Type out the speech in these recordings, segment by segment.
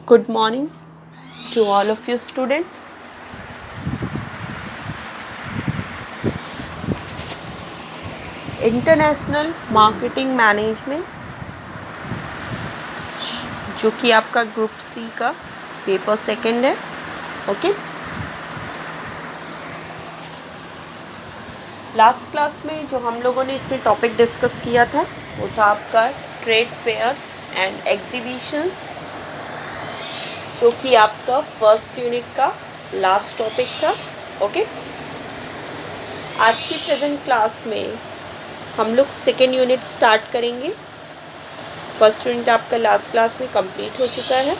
Good morning to all of you students. International marketing management जो कि आपका group C का पेपर सेकंड है. ओके, लास्ट क्लास में जो हम लोगों ने इसमें टॉपिक डिस्कस किया था वो था आपका ट्रेड फेयर्स एंड एग्जीबिशंस, जो कि आपका फर्स्ट यूनिट का लास्ट टॉपिक था. ओके, आज की प्रेजेंट क्लास में हम लोग सेकेंड यूनिट स्टार्ट करेंगे. फर्स्ट यूनिट आपका लास्ट क्लास में कंप्लीट हो चुका है.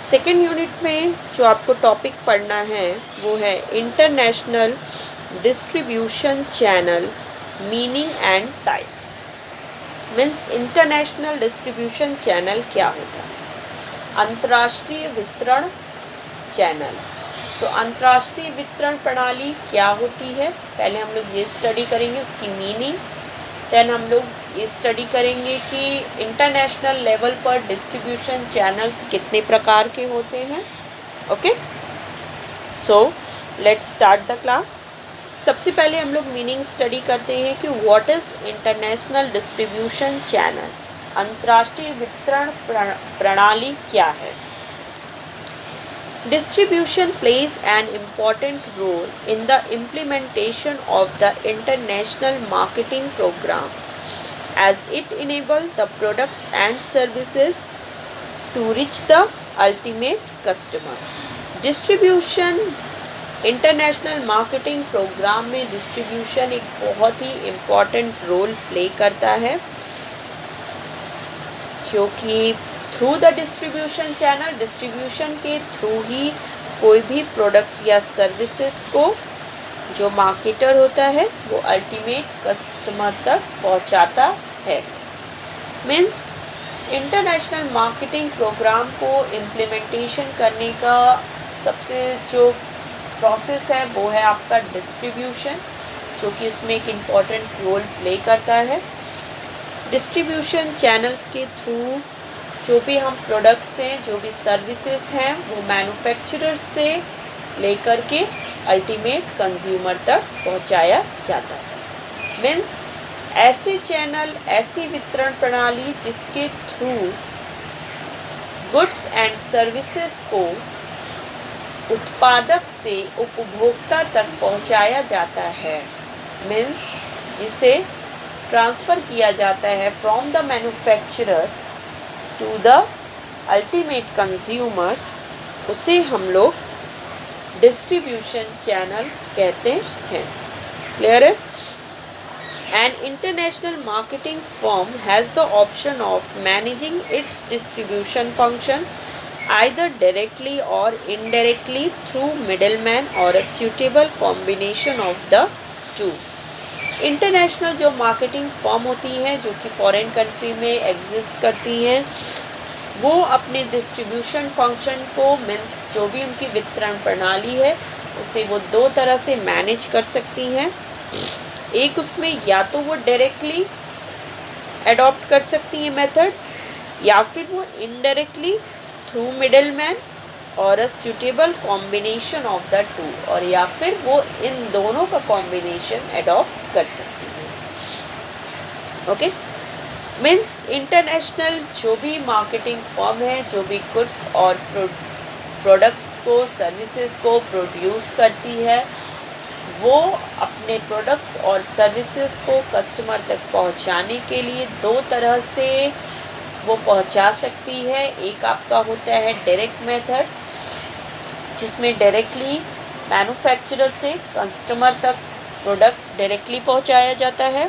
सेकेंड यूनिट में जो आपको टॉपिक पढ़ना है वो है international distribution channel meaning and types. Means international distribution channel क्या होता है? अंतर्राष्ट्रीय वितरण चैनल. तो अंतर्राष्ट्रीय वितरण प्रणाली क्या होती है, पहले हम लोग ये स्टडी करेंगे, उसकी मीनिंग. देन हम लोग ये स्टडी करेंगे कि इंटरनेशनल लेवल पर डिस्ट्रीब्यूशन चैनल्स कितने प्रकार के होते हैं. Okay, so let's start the class. सबसे पहले हम लोग मीनिंग स्टडी करते हैं कि what is international distribution channel. अंतर्राष्ट्रीय वितरण प्रणाली क्या है? Distribution plays an important role in the implementation of the international marketing program, as it enables the products and services to reach the ultimate customer. Distribution international marketing program में distribution एक बहुत ही important role play करता है, क्योंकि through the distribution channel, distribution के through ही कोई भी प्रोडक्ट्स या सर्विसेज को जो मार्केटर होता है वो अल्टीमेट कस्टमर तक पहुंचाता है. मीन्स इंटरनेशनल मार्केटिंग प्रोग्राम को इम्प्लीमेंटेशन करने का सबसे जो प्रोसेस है वो है आपका डिस्ट्रीब्यूशन, जो कि इसमें एक इम्पॉर्टेंट रोल प्ले करता है. डिस्ट्रीब्यूशन चैनल्स के थ्रू जो भी हम प्रोडक्ट्स हैं, जो भी सर्विसेज हैं, वो मैन्युफैक्चरर से लेकर के अल्टीमेट कंज्यूमर तक पहुंचाया जाता है. मीन्स ऐसे चैनल, ऐसी वितरण प्रणाली जिसके थ्रू गुड्स एंड सर्विसेज को उत्पादक से उपभोक्ता तक पहुंचाया जाता है. मीन्स जिसे ट्रांसफ़र किया जाता है from the manufacturer to the ultimate consumers, उसे हम लोग डिस्ट्रीब्यूशन चैनल कहते हैं. क्लियर है? An international marketing firm has the option of managing its distribution function either directly or indirectly through middleman or a suitable combination of the two. International जो marketing firm होती हैं, जो कि foreign country में exist करती हैं, वो अपने डिस्ट्रीब्यूशन फंक्शन को, मीन्स जो भी उनकी वितरण प्रणाली है, उसे वो दो तरह से मैनेज कर सकती हैं. एक उसमें या तो वो डायरेक्टली एडॉप्ट कर सकती हैं मेथड, या फिर वो इनडायरेक्टली थ्रू मिडल मैन और a suitable combination of the two, और या फिर वो इन दोनों का कॉम्बिनेशन एडॉप्ट कर सकती है. ओके, मीन्स इंटरनेशनल जो भी मार्केटिंग फर्म है, जो भी गुड्स और प्रोडक्ट्स को, सर्विसेज को प्रोड्यूस करती है, वो अपने प्रोडक्ट्स और सर्विसेज को कस्टमर तक पहुंचाने के लिए दो तरह से वो पहुंचा सकती है. एक आपका होता है डायरेक्ट मेथड, जिसमें डायरेक्टली मैन्युफैक्चरर से कस्टमर तक प्रोडक्ट डायरेक्टली पहुंचाया जाता है.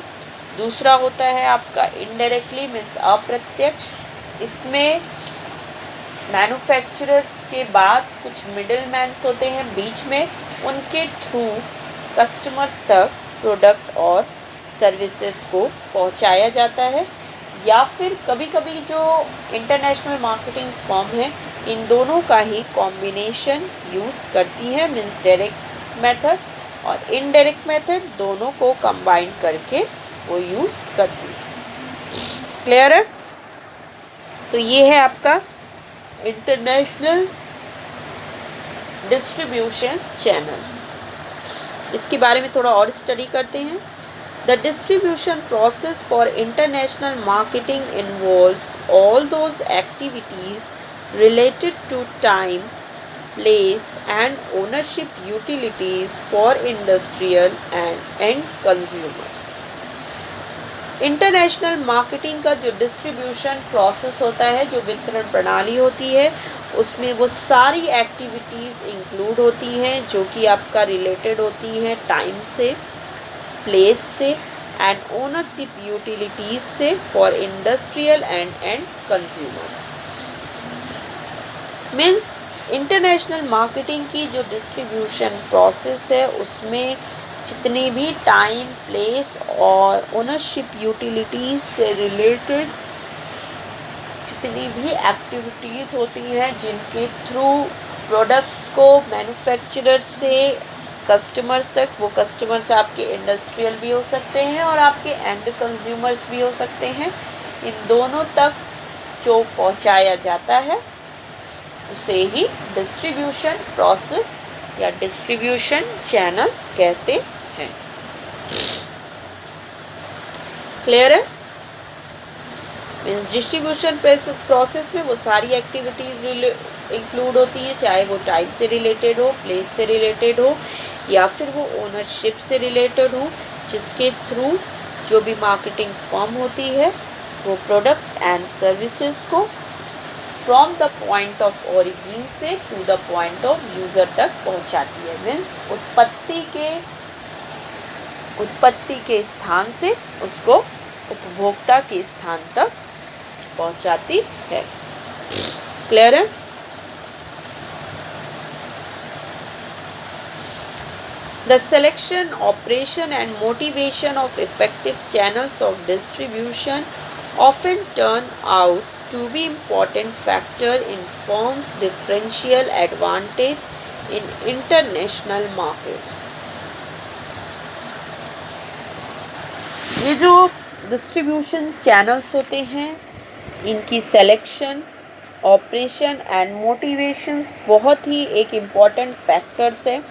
दूसरा होता है आपका इनडायरेक्टली, मीन्स अप्रत्यक्ष. इसमें मैन्युफैक्चरर्स के बाद कुछ मिडिल मैन्स होते हैं बीच में, उनके थ्रू कस्टमर्स तक प्रोडक्ट और सर्विसेज को पहुंचाया जाता है. या फिर कभी कभी जो इंटरनेशनल मार्केटिंग फर्म है, इन दोनों का ही कॉम्बिनेशन यूज़ करती है. मीन्स डायरेक्ट मेथड और इनडायरेक्ट मेथड दोनों को कंबाइन करके वो यूज़ करती है. क्लियर है? तो ये है आपका इंटरनेशनल डिस्ट्रीब्यूशन चैनल। इसके बारे में थोड़ा और स्टडी करते हैं। The distribution process for international marketing involves all those activities related to time, place and ownership utilities for industrial and end consumers। International marketing का जो डिस्ट्रीब्यूशन प्रोसेस होता है, जो वितरण प्रणाली होती है, उसमें वो सारी एक्टिविटीज़ इंक्लूड होती हैं जो कि आपका रिलेटेड होती हैं टाइम से, प्लेस से एंड ओनरशिप यूटिलिटीज़ से for industrial and and consumers. Means international marketing की जो डिस्ट्रीब्यूशन प्रोसेस है उसमें जितनी भी टाइम, प्लेस और ओनरशिप यूटिलिटीज़ से रिलेटेड जितनी भी एक्टिविटीज़ होती हैं जिनके थ्रू प्रोडक्ट्स को मैन्युफैक्चरर से कस्टमर्स तक, वो कस्टमर्स आपके इंडस्ट्रियल भी हो सकते हैं और आपके एंड कंज्यूमर्स भी हो सकते हैं, इन दोनों तक जो पहुंचाया जाता है उसे ही डिस्ट्रीब्यूशन प्रोसेस या डिस्ट्रीब्यूशन चैनल कहते हैं। क्लियर है? मीन्स डिस्ट्रीब्यूशन प्रोसेस में वो सारी एक्टिविटीज़ इंक्लूड होती हैं, चाहे वो टाइम से रिलेटेड हो, प्लेस से रिलेटेड हो या फिर वो ओनरशिप से रिलेटेड हो, जिसके थ्रू जो भी मार्केटिंग फर्म होती है वो प्रोडक्ट्स एंड सर्विसेज को from the point of origin से to the point of user तक पहुंचाती है। मीन्स उत्पत्ति के स्थान से उसको उपभोक्ता के स्थान तक पहुंचाती है। क्लियर है? The selection, operation and motivation of effective channels of distribution often turn out to be important factor in firms' differential advantage in international markets। ये जो डिस्ट्रीब्यूशन चैनल्स होते हैं, इनकी सेलेक्शन, ऑपरेशन एंड मोटिवेशंस बहुत ही एक important factors है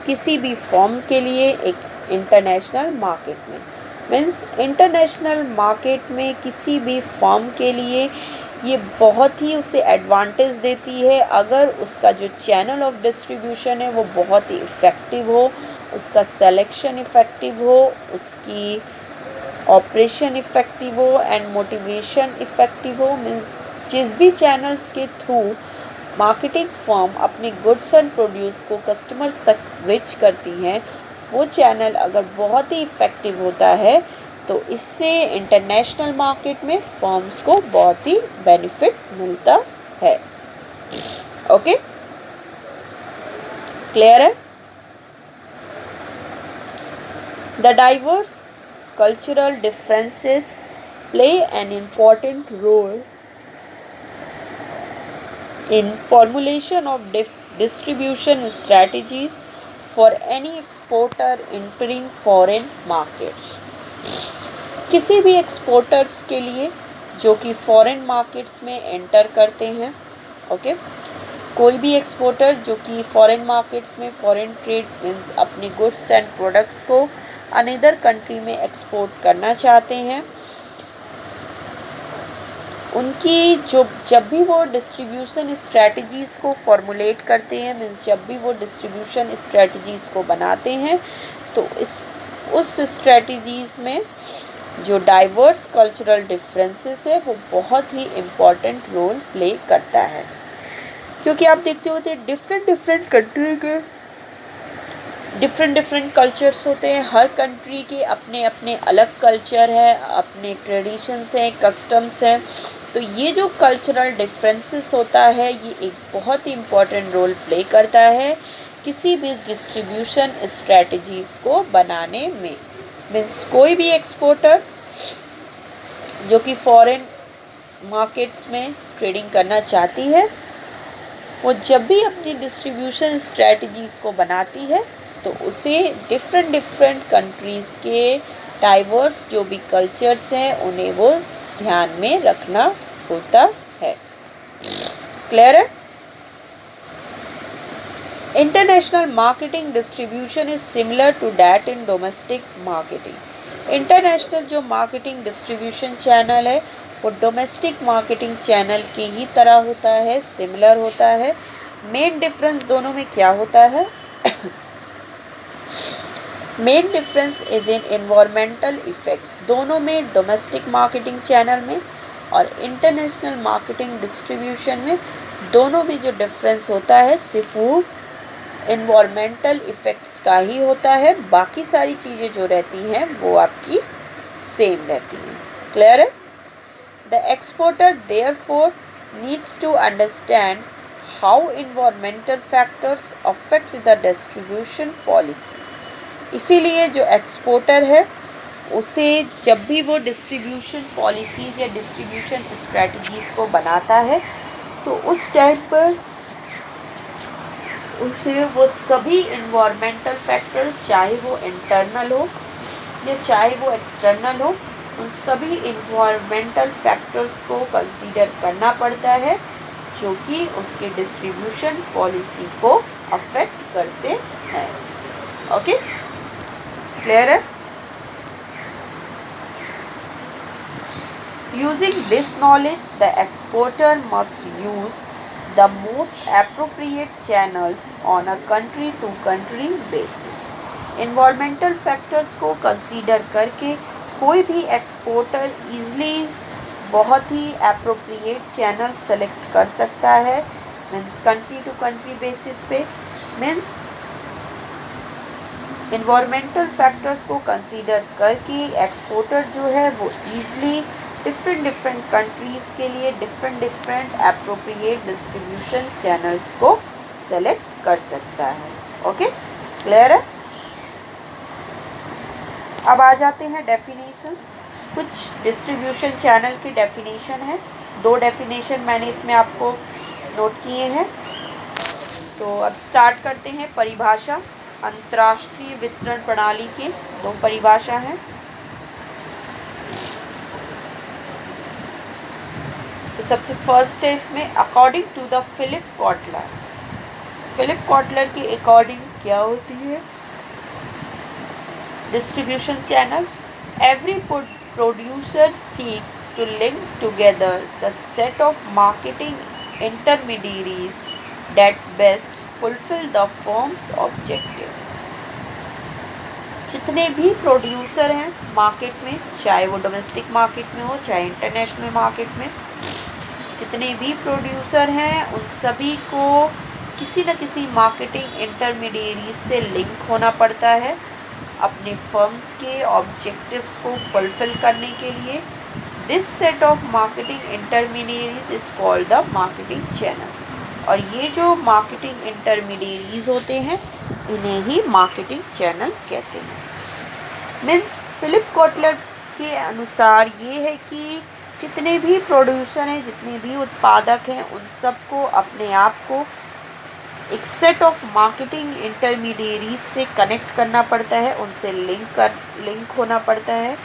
किसी भी फर्म के लिए एक इंटरनेशनल मार्केट में। मीन्स इंटरनेशनल मार्केट में किसी भी फर्म के लिए ये बहुत ही उसे एडवांटेज देती है अगर उसका जो चैनल ऑफ डिस्ट्रीब्यूशन है वो बहुत ही इफ़ेक्टिव हो, उसका सेलेक्शन इफ़ेक्टिव हो, उसकी ऑपरेशन इफ़ेक्टिव हो एंड मोटिवेशन इफ़ेक्टिव हो। मीन्स जिस भी चैनल्स के थ्रू मार्केटिंग फर्म अपने गुड्स एंड प्रोड्यूस को कस्टमर्स तक रीच करती हैं, वो चैनल अगर बहुत ही इफ़ेक्टिव होता है तो इससे इंटरनेशनल मार्केट में फर्म्स को बहुत ही बेनिफिट मिलता है। ओके, क्लियर है? The diverse cultural differences play an important role in formulation of distribution strategies for any exporter entering foreign markets। किसी भी एक्सपोर्टर्स के लिए जो कि फॉरेन मार्केट्स में एंटर करते हैं, ओके, कोई भी एक्सपोर्टर जो कि फॉरेन मार्केट्स में फॉरेन ट्रेड मीन्स अपनी गुड्स एंड प्रोडक्ट्स को अनदर कंट्री में एक्सपोर्ट करना चाहते हैं, उनकी जब भी वो डिस्ट्रीब्यूशन स्ट्रैटेजीज़ को फॉर्मुलेट करते हैं, मीन्स जब भी वो डिस्ट्रीब्यूशन स्ट्रैटेजीज़ को बनाते हैं तो उस स्ट्रैटेजीज़ में जो डाइवर्स कल्चरल डिफरेंसेस है वो बहुत ही इम्पॉर्टेंट रोल प्ले करता है। क्योंकि आप देखते होते डिफरेंट कंट्री के डिफरेंट कल्चर्स होते हैं, हर कंट्री के अपने अपने अलग कल्चर है, अपने ट्रेडिशंस हैं, कस्टम्स हैं। तो ये जो कल्चरल डिफरेंसेस होता है ये एक बहुत ही इम्पॉर्टेंट रोल प्ले करता है किसी भी डिस्ट्रीब्यूशन स्ट्रैटेजीज़ को बनाने में। मीन्स कोई भी एक्सपोर्टर जो कि फॉरेन मार्केट्स में ट्रेडिंग करना चाहती है, वो जब भी अपनी डिस्ट्रीब्यूशन स्ट्रैटेजीज़ को बनाती है तो उसे डिफरेंट कंट्रीज़ के डाइवर्स जो भी कल्चर्स हैं उन्हें वो ध्यान में रखना होता है। क्लियर है? International marketing distribution is similar to that in domestic marketing. International जो मार्केटिंग डिस्ट्रीब्यूशन चैनल है वो डोमेस्टिक मार्केटिंग चैनल की ही तरह होता है, सिमिलर होता है। मेन डिफरेंस दोनों में क्या होता है? Main difference is in environmental effects. दोनों में, डोमेस्टिक मार्केटिंग चैनल में और इंटरनेशनल मार्केटिंग डिस्ट्रीब्यूशन में, दोनों में जो डिफरेंस होता है सिर्फ वो एनवायरमेंटल इफेक्ट्स का ही होता है। बाकी सारी चीज़ें जो रहती हैं वो आपकी सेम रहती हैं। क्लियर है? The exporter therefore needs to understand how environmental factors affect the distribution policy. इसीलिए जो एक्सपोर्टर है उसे जब भी वो डिस्ट्रीब्यूशन पॉलिसीज या डिस्ट्रीब्यूशन स्ट्रेटजीज़ को बनाता है तो उस टाइम पर उसे वो सभी इन्वायरमेंटल फैक्टर्स, चाहे वो इंटरनल हो या चाहे वो एक्सटर्नल हो, उन सभी इन्वायरमेंटल फैक्टर्स को कंसीडर करना पड़ता है जो कि उसके डिस्ट्रीब्यूशन पॉलिसी को अफेक्ट करते हैं। ओके, क्लियर है? Using this knowledge, the exporter must use the most appropriate channels on a country-to-country basis. Environmental factors को consider करके कोई भी exporter easily बहुत ही appropriate channel select कर सकता है, means country-to-country basis पे, means environmental factors को consider करके exporter जो है वो easily डिफरेंट कंट्रीज़ के लिए डिफरेंट एप्रोप्रिएट डिस्ट्रीब्यूशन चैनल्स को सेलेक्ट कर सकता है। ओके, क्लियर है? अब आ जाते हैं डेफिनेशंस। कुछ डिस्ट्रीब्यूशन चैनल की डेफिनेशन है। 2 डेफिनेशन मैंने इसमें आपको नोट किए हैं। तो अब स्टार्ट करते हैं। परिभाषा, अंतर्राष्ट्रीय वितरण प्रणाली के 2 परिभाषा हैं। तो सबसे फर्स्ट है इसमें according to the Philip Kotler. Philip Kotler के अकॉर्डिंग क्या होती है distribution channel? Every producer seeks to link together the set of marketing intermediaries that best fulfil the firm's objective. जितने भी प्रोड्यूसर हैं मार्केट में, चाहे वो डोमेस्टिक मार्केट में हो चाहे इंटरनेशनल मार्केट में, जितने भी प्रोड्यूसर हैं उन सभी को किसी न किसी मार्केटिंग इंटरमीडियरी से लिंक होना पड़ता है अपने फर्म्स के ऑब्जेक्टिव्स को फुलफिल करने के लिए। This set of marketing intermediaries is called the marketing channel. और ये जो मार्केटिंग इंटरमीडियरीज होते हैं इन्हें ही मार्केटिंग चैनल कहते हैं। मीन्स फिलिप कॉटलर के अनुसार ये है कि जितने भी प्रोड्यूसर हैं, जितने भी उत्पादक हैं, उन सबको अपने आप को एक सेट ऑफ मार्केटिंग इंटरमीडियरीज से कनेक्ट करना पड़ता है, उनसे लिंक होना पड़ता है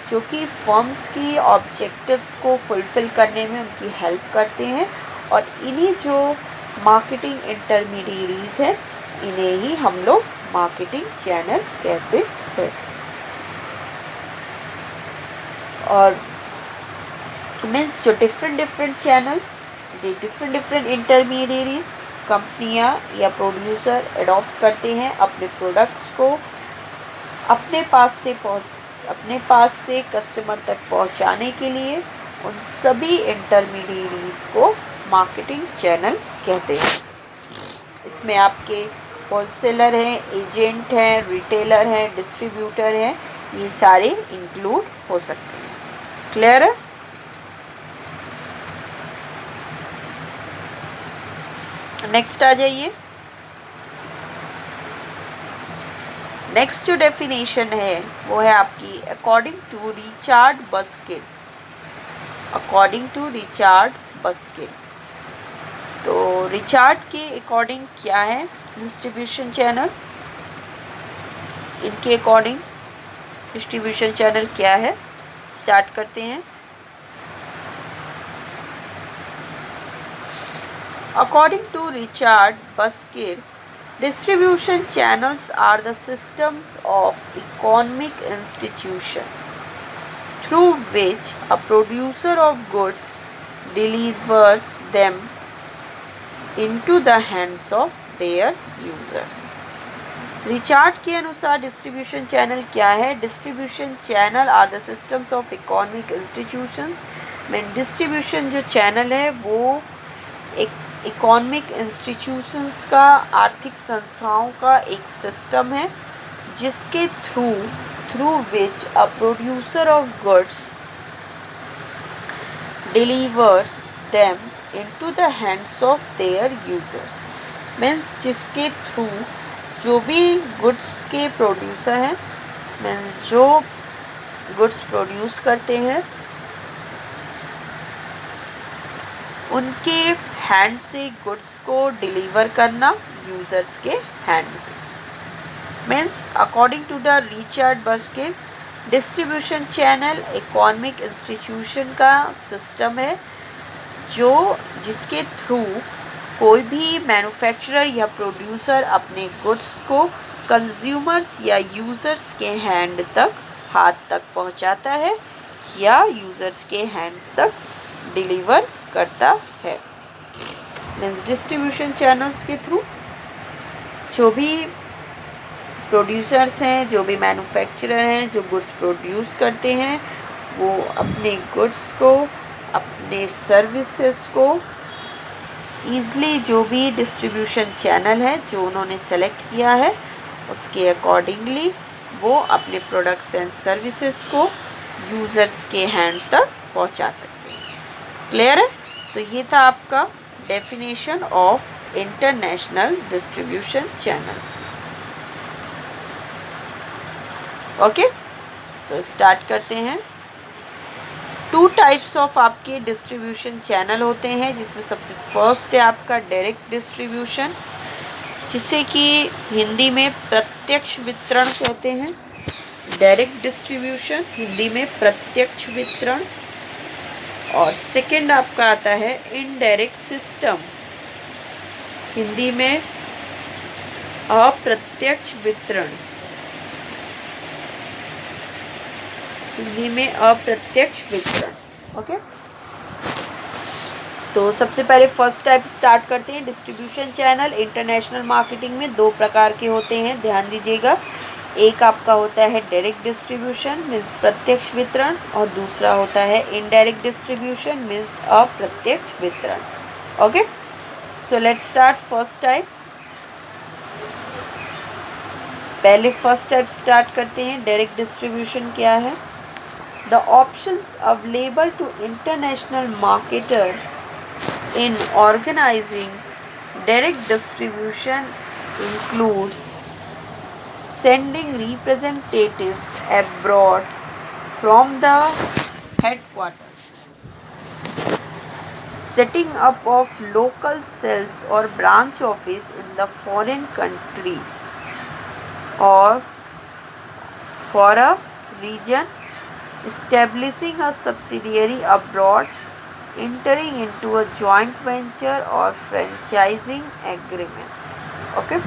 जो कि फर्म्स की ऑब्जेक्टिव्स को फुलफ़िल करने में उनकी हेल्प करते हैं। और इन्हीं जो मार्केटिंग इंटरमीडियरीज हैं इन्हें ही हम लोग मार्केटिंग चैनल कहते हैं। और मीन्स जो डिफरेंट चैनल्स, डिफरेंट इंटरमीडियरीज कंपनियां या प्रोड्यूसर एडॉप्ट करते हैं अपने प्रोडक्ट्स को अपने पास से कस्टमर तक पहुंचाने के लिए, उन सभी इंटरमीडियरीज को मार्केटिंग चैनल कहते हैं। इसमें आपके होलसेलर हैं, एजेंट हैं, रिटेलर हैं, डिस्ट्रीब्यूटर हैं, ये सारे इंक्लूड हो सकते हैं। क्लियर है? नेक्स्ट आ जाइए। नेक्स्ट जो डेफिनेशन है वो है आपकी according to Richard Buskirk. According to Richard Buskirk, तो रिचार्ड के अकॉर्डिंग क्या है डिस्ट्रीब्यूशन चैनल? इनके अकॉर्डिंग डिस्ट्रीब्यूशन चैनल क्या है? स्टार्ट करते हैं। According to Richard Buskill, distribution channels are the systems of economic institution through which a producer of goods delivers them into the hands of their users. Richard के अनुसार distribution channel क्या है? Distribution channel are the systems of economic institutions में distribution जो channel है वो एक economic institutions का, आर्थिक संस्थाओं का एक सिस्टम है जिसके through which a producer of goods delivers them into the hands of their users. Means जिसके थ्रू जो भी गुड्स के प्रोड्यूसर हैं, मीन्स जो गुड्स प्रोड्यूस करते हैं, उनके हैंड से गुड्स को डिलीवर करना यूज़र्स के हैंड में। Means according to the Richard Buskirk, distribution channel economic institution का सिस्टम है जिसके थ्रू कोई भी मैन्युफैक्चरर या प्रोड्यूसर अपने गुड्स को कंज्यूमर्स या यूज़र्स के हाथ तक पहुंचाता है या यूज़र्स के हैंड्स तक डिलीवर करता है। मीन्स डिस्ट्रीब्यूशन चैनल्स के थ्रू जो भी प्रोड्यूसर्स हैं, जो भी मैन्युफैक्चरर हैं, जो गुड्स प्रोड्यूस करते हैं, वो अपने गुड्स को, अपने सर्विसेज को ईज़िली जो भी डिस्ट्रीब्यूशन चैनल है जो उन्होंने सेलेक्ट किया है उसके अकॉर्डिंगली वो अपने प्रोडक्ट्स एंड सर्विसेज को यूज़र्स के हैंड तक पहुंचा सकते हैं। क्लियर है? तो ये था आपका definition of international distribution channel. Okay, so start करते हैं। 2 टाइप्स ऑफ आपके डिस्ट्रीब्यूशन चैनल होते हैं, जिसमें सबसे फर्स्ट है आपका डायरेक्ट डिस्ट्रीब्यूशन, जिसे कि हिंदी में प्रत्यक्ष वितरण कहते हैं। डायरेक्ट डिस्ट्रीब्यूशन हिंदी में प्रत्यक्ष वितरण। और सेकंड आपका आता है इनडायरेक्ट सिस्टम, हिंदी में अप्रत्यक्ष वितरण, हिंदी में अप्रत्यक्ष वितरण। ओके, तो सबसे पहले फर्स्ट टाइप स्टार्ट करते हैं। डिस्ट्रीब्यूशन चैनल इंटरनेशनल मार्केटिंग में 2 प्रकार के होते हैं, ध्यान दीजिएगा। एक आपका होता है डायरेक्ट डिस्ट्रीब्यूशन मीन्स प्रत्यक्ष वितरण, और दूसरा होता है इनडायरेक्ट डिस्ट्रीब्यूशन मीन्स अप्रत्यक्ष वितरण। Okay, so let's start first type. पहले फर्स्ट टाइप स्टार्ट करते हैं। डायरेक्ट डिस्ट्रीब्यूशन क्या है? The options available to international marketer in organizing direct distribution includes sending representatives abroad from the headquarters, setting up of local sales or branch office in the foreign country or for a region, establishing a subsidiary abroad, entering into a joint venture or franchising agreement. Okay,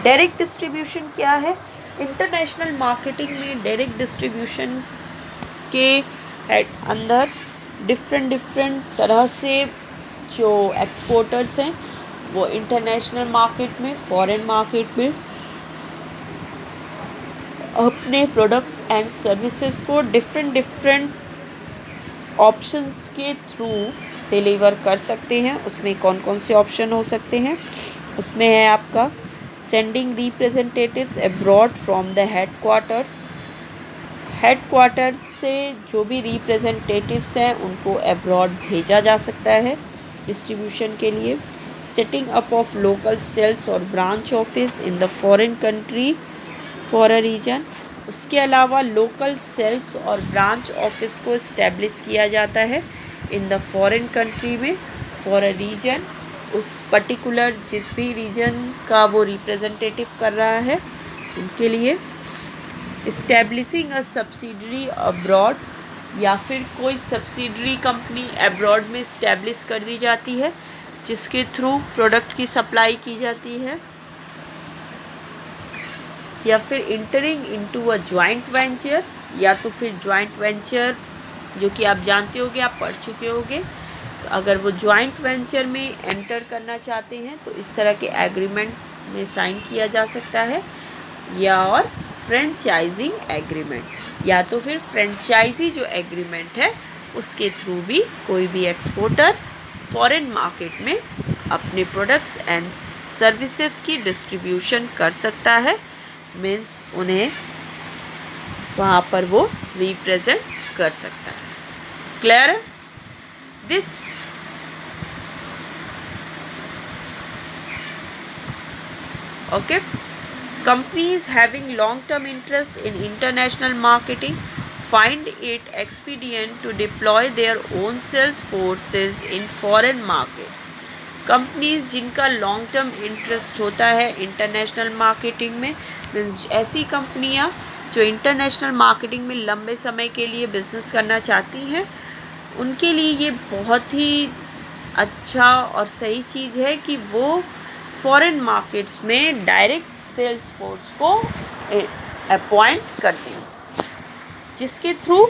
direct distribution क्या है? International marketing में direct distribution के अंदर different तरह से जो exporters हैं वो इंटरनेशनल मार्केट में, फॉरेन मार्केट में अपने प्रोडक्ट्स एंड सर्विसेज को डिफरेंट ऑप्शंस के थ्रू डिलीवर कर सकते हैं। उसमें कौन कौन से ऑप्शन हो सकते हैं? उसमें है आपका sending representatives abroad from the headquarters, headquarters से जो भी रिप्रेजेंटेटिव्स हैं उनको अब्रॉड भेजा जा सकता है डिस्ट्रीब्यूशन के लिए। Setting up of local sales और branch office in the foreign country for a region, उसके अलावा लोकल सेल्स और ब्रांच ऑफिस को इस्टेब्लिश किया जाता है इन द फॉरेन कंट्री में फॉर अ रीजन, उस पर्टिकुलर जिस भी रीजन का वो रिप्रेजेंटेटिव कर रहा है उनके लिए। इस्टेब्लिशिंग अ सब्सिडरी अब्रॉड, या फिर कोई सब्सिडरी कंपनी अब्रॉड में इस्टेब्लिश कर दी जाती है जिसके थ्रू प्रोडक्ट की सप्लाई की जाती है, या फिर entering into a joint venture, या तो फिर जॉइंट वेंचर जो कि आप जानते होगे, आप पढ़ चुके होगे। तो अगर वो जॉइंट वेंचर में एंटर करना चाहते हैं तो इस तरह के एग्रीमेंट में साइन किया जा सकता है, या और फ्रेंचाइजिंग एग्रीमेंट, या तो फिर फ्रेंचाइजी जो एग्रीमेंट है उसके थ्रू भी कोई भी एक्सपोर्टर फॉरेन मार्केट में अपने प्रोडक्ट्स एंड सर्विसेज की डिस्ट्रीब्यूशन कर सकता है। मीन्स उन्हें वहाँ पर वो रिप्रेजेंट कर सकता है। क्लियर है? This okay. Companies having long-term interest in international marketing find it expedient to deploy their own sales forces in foreign markets. Companies जिनका लॉन्ग टर्म इंटरेस्ट होता है इंटरनेशनल मार्केटिंग में, मीन्स ऐसी कंपनियां जो इंटरनेशनल मार्केटिंग में लंबे समय के लिए बिजनेस करना चाहती हैं, उनके लिए ये बहुत ही अच्छा और सही चीज़ है कि वो फॉरेन मार्केट्स में डायरेक्ट सेल्स फोर्स को अपॉइंट करते हैं, जिसके थ्रू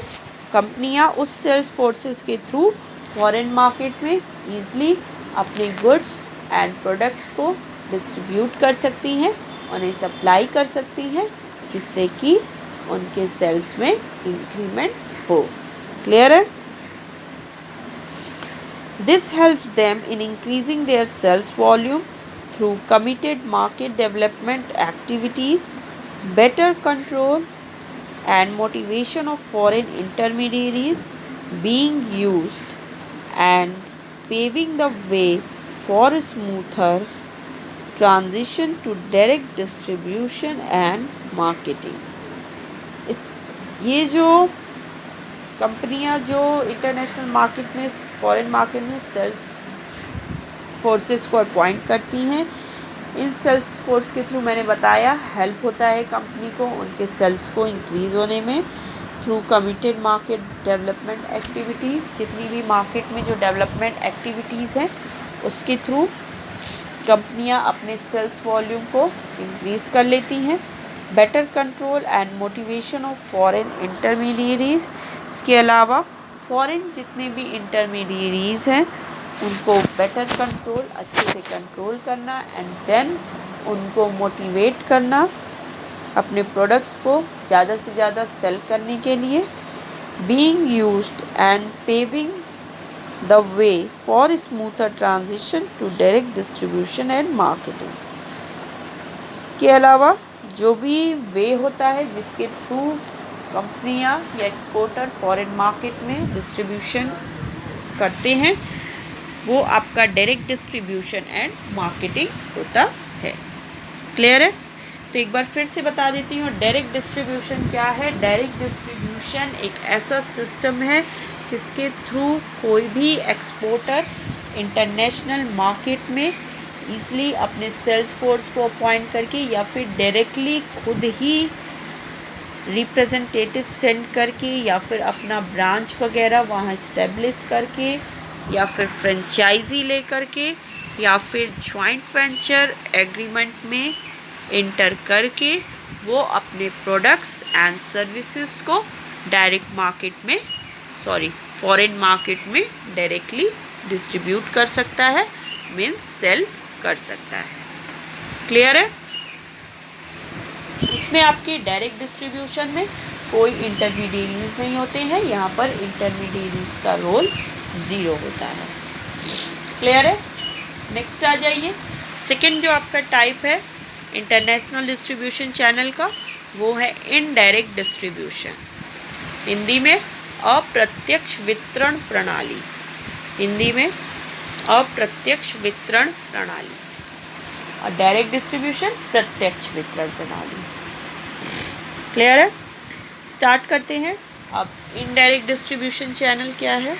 कंपनियां उस सेल्स फोर्सेस के थ्रू फॉरेन मार्केट में ईज़िली अपने गुड्स एंड प्रोडक्ट्स को डिस्ट्रीब्यूट कर सकती हैं, उन्हें सप्लाई कर सकती हैं, जिससे कि उनके सेल्स में इंक्रीमेंट हो। क्लियर है? This helps them in increasing their sales volume through committed market development activities, better control and motivation of foreign intermediaries being used, and paving the way for a smoother transition to direct distribution and marketing. ये जो कंपनियां जो international market में foreign market में sales forces को appoint करती हैं, इन sales force के थ्रू मैंने बताया हेल्प होता है कंपनी को उनके सेल्स को इंक्रीज़ होने में through committed market development activities. जितनी भी मार्केट में जो डेवलपमेंट एक्टिविटीज़ हैं उसके थ्रू कंपनियां अपने सेल्स वॉल्यूम को इंक्रीज़ कर लेती हैं। Better control and motivation of foreign intermediaries, इसके अलावा फॉरेन जितने भी इंटरमीडियरीज़ हैं उनको बेटर कंट्रोल, अच्छे से कंट्रोल करना, एंड देन उनको मोटिवेट करना अपने प्रोडक्ट्स को ज़्यादा से ज़्यादा सेल करने के लिए। Being used and paving the way for smoother transition to direct distribution and marketing. इसके अलावा जो भी वे होता है जिसके थ्रू कंपनियां या एक्सपोर्टर फॉरेन मार्केट में डिस्ट्रीब्यूशन करते हैं वो आपका डायरेक्ट डिस्ट्रीब्यूशन एंड मार्केटिंग होता है। क्लियर है? तो एक बार फिर से बता देती हूँ डायरेक्ट डिस्ट्रीब्यूशन क्या है। डायरेक्ट डिस्ट्रीब्यूशन एक ऐसा सिस्टम है जिसके थ्रू कोई भी एक्सपोर्टर इंटरनेशनल मार्केट में ईज़िली अपने सेल्स फोर्स को अपॉइंट करके या फिर डायरेक्टली खुद ही रिप्रेजेंटेटिव सेंड करके या फिर अपना ब्रांच वगैरह वहाँ इस्टेब्लिश करके या फिर फ्रेंचाइजी ले करके या फिर जॉइंट वेंचर एग्रीमेंट में इंटर करके वो अपने प्रोडक्ट्स एंड सर्विसेज को डायरेक्ट मार्केट में फॉरेन मार्केट में डायरेक्टली डिस्ट्रीब्यूट कर सकता है, मीन्स सेल कर सकता है। क्लियर है? इसमें आपके डायरेक्ट डिस्ट्रीब्यूशन में कोई इंटरमीडियरीज नहीं होते हैं, यहाँ पर इंटरमीडियरीज का रोल 0 होता है। क्लियर है? नेक्स्ट आ जाइए। सेकंड जो आपका टाइप है इंटरनेशनल डिस्ट्रीब्यूशन चैनल का वो है इनडायरेक्ट डिस्ट्रीब्यूशन, हिंदी में अप्रत्यक्ष वितरण प्रणाली। हिंदी में अप्रत्यक्ष वितरण प्रणाली और डायरेक्ट डिस्ट्रीब्यूशन प्रत्यक्ष वितरण प्रणाली। क्लियर है? स्टार्ट करते हैं। अब इनडायरेक्ट डिस्ट्रीब्यूशन चैनल क्या है?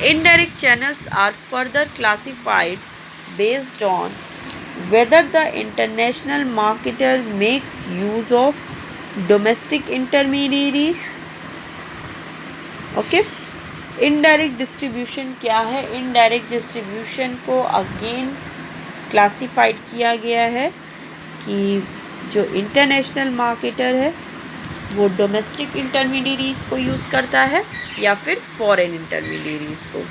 Indirect channels are further classified based on whether the international marketer makes use of domestic intermediaries, okay, indirect distribution क्या है? इनडायरेक्ट डिस्ट्रीब्यूशन को अगेन क्लासिफाइड किया गया है कि जो इंटरनेशनल मार्केटर है वो डोमेस्टिक इंटरमीडियरीज को यूज़ करता है या फिर फॉरेन इंटरमीडियरीज को।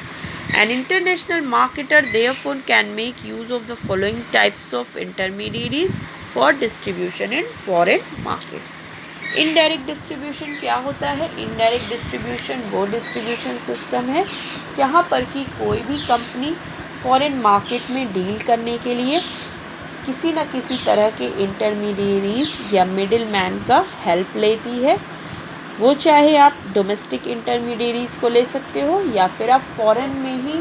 An international marketer therefore can make use of the following types of intermediaries for distribution in foreign markets. Indirect distribution क्या होता है? इनडायरेक्ट डिस्ट्रीब्यूशन वो डिस्ट्रीब्यूशन सिस्टम है जहाँ पर कि कोई भी कंपनी फॉरेन मार्केट में डील करने के लिए किसी न किसी तरह के इंटरमीडियरीज या मिडिल मैन का हेल्प लेती है। वो चाहे आप डोमेस्टिक इंटरमीडियरीज को ले सकते हो या फिर आप फॉरेन में ही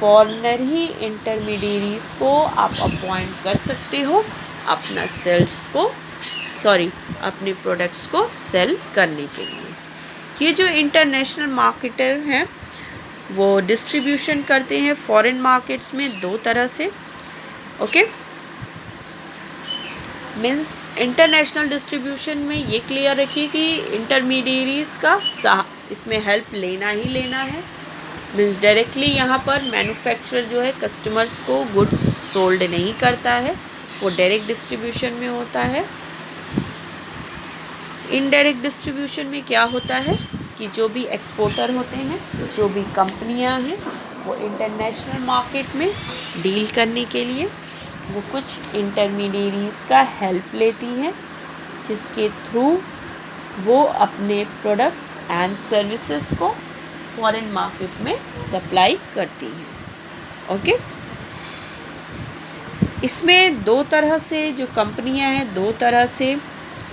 फॉरेनर ही इंटरमीडियरीज को आप अपॉइंट कर सकते हो अपना अपने प्रोडक्ट्स को सेल करने के लिए। ये जो इंटरनेशनल मार्केटर हैं वो डिस्ट्रीब्यूशन करते हैं फॉरेन मार्केट्स में दो तरह से। ओके, मीन्स इंटरनेशनल डिस्ट्रीब्यूशन में ये क्लियर रखिए कि इंटरमीडियरीज का इसमें हेल्प लेना ही लेना है। मीन्स डायरेक्टली यहाँ पर मैन्युफैक्चरर जो है कस्टमर्स को गुड्स सोल्ड नहीं करता है, वो डायरेक्ट डिस्ट्रीब्यूशन में होता है। इनडायरेक्ट डिस्ट्रीब्यूशन में क्या होता है कि जो भी एक्सपोर्टर होते हैं, जो भी कंपनियां हैं, वो इंटरनेशनल मार्केट में डील करने के लिए वो कुछ इंटरमीडियरीज का हेल्प लेती हैं जिसके थ्रू वो अपने प्रोडक्ट्स एंड सर्विसेज को फॉरेन मार्केट में सप्लाई करती हैं। ओके, इसमें दो तरह से जो कंपनियां हैं दो तरह से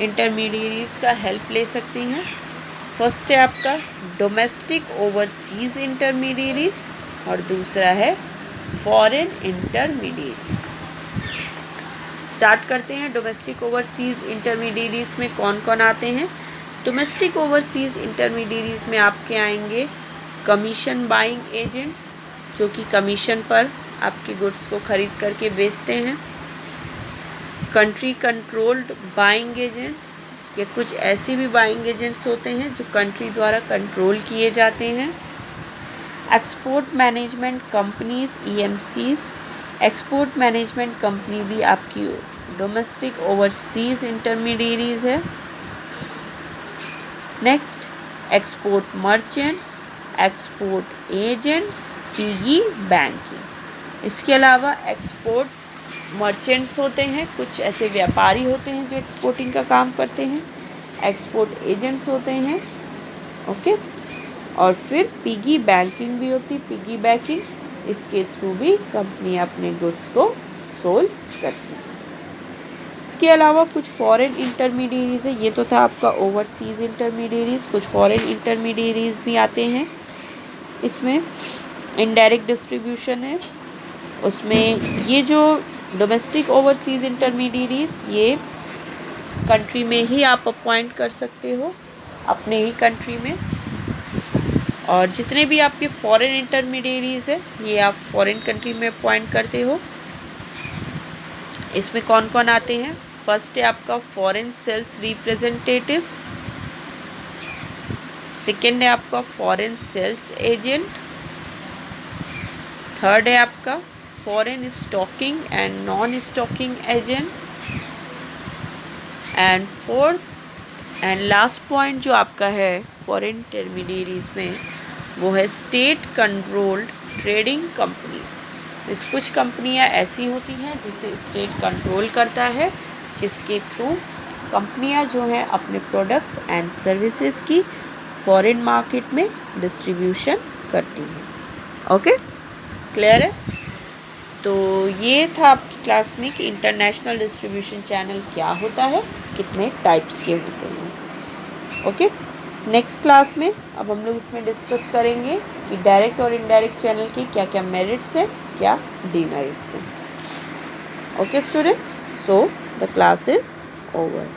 इंटरमीडियरीज का हेल्प ले सकती हैं। फर्स्ट है आपका डोमेस्टिक ओवरसीज़ इंटरमीडियरीज और दूसरा है फॉरेन इंटरमीडियरीज। स्टार्ट करते हैं। डोमेस्टिक ओवरसीज़ इंटरमीडियरीज में कौन कौन आते हैं? डोमेस्टिक ओवरसीज़ इंटरमीडियरीज में आपके आएंगे कमीशन बाइंग एजेंट्स, जो कि कमीशन पर आपके गुड्स को ख़रीद करके बेचते हैं। कंट्री कंट्रोल्ड बाइंग एजेंट्स, या कुछ ऐसे भी बाइंग एजेंट्स होते हैं जो कंट्री द्वारा कंट्रोल किए जाते हैं। Export management companies EMCs, export management company भी आपकी डोमेस्टिक ओवरसीज़ इंटरमीडियरीज है। Next export merchants, export agents, piggy banking. इसके अलावा एक्सपोर्ट मर्चेंट्स होते हैं, कुछ ऐसे व्यापारी होते हैं जो एक्सपोर्टिंग का काम करते हैं। एक्सपोर्ट एजेंट्स होते हैं। ओके, और फिर पिगी बैंकिंग भी होती है। पिगी बैंकिंग, इसके थ्रू भी कंपनी अपने गुड्स को सोल्ड करती है। इसके अलावा कुछ फॉरेन इंटरमीडियरीज है। ये तो था आपका ओवरसीज़ इंटरमीडियरीज। कुछ फॉरेन इंटरमीडियरीज भी आते हैं। इसमें इनडायरेक्ट डिस्ट्रीब्यूशन है। उसमें ये जो डोमेस्टिक ओवरसीज़ इंटरमीडियरीज, ये कंट्री में ही आप अपॉइंट कर सकते हो, अपने ही कंट्री में। और जितने भी आपके फॉरेन इंटरमीडियरीज है ये आप फॉरेन कंट्री में अपॉइंट करते हो। इसमें कौन कौन आते हैं? फर्स्ट है आपका फॉरेन सेल्स रिप्रेजेंटेटिव्स, सेकेंड है आपका फॉरेन सेल्स एजेंट, थर्ड है आपका foreign stocking and non stocking agents, and fourth and last point जो आपका है फॉरेन इंटरमीडियरीज में, वो है स्टेट कंट्रोल्ड ट्रेडिंग कंपनीज। इस कुछ कंपनियां ऐसी होती हैं जिसे स्टेट कंट्रोल करता है, जिसके थ्रू कंपनियां जो हैं अपने प्रोडक्ट्स एंड सर्विसेज की फॉरेन मार्केट में डिस्ट्रीब्यूशन करती हैं। ओके, क्लियर है? तो ये था आपकी क्लास में कि इंटरनेशनल डिस्ट्रीब्यूशन चैनल क्या होता है, कितने टाइप्स के होते हैं। ओके, नेक्स्ट क्लास में अब हम लोग इसमें डिस्कस करेंगे कि डायरेक्ट और इनडायरेक्ट चैनल के क्या क्या मेरिट्स हैं, क्या डीमेरिट्स हैं। Okay students, so the class is over.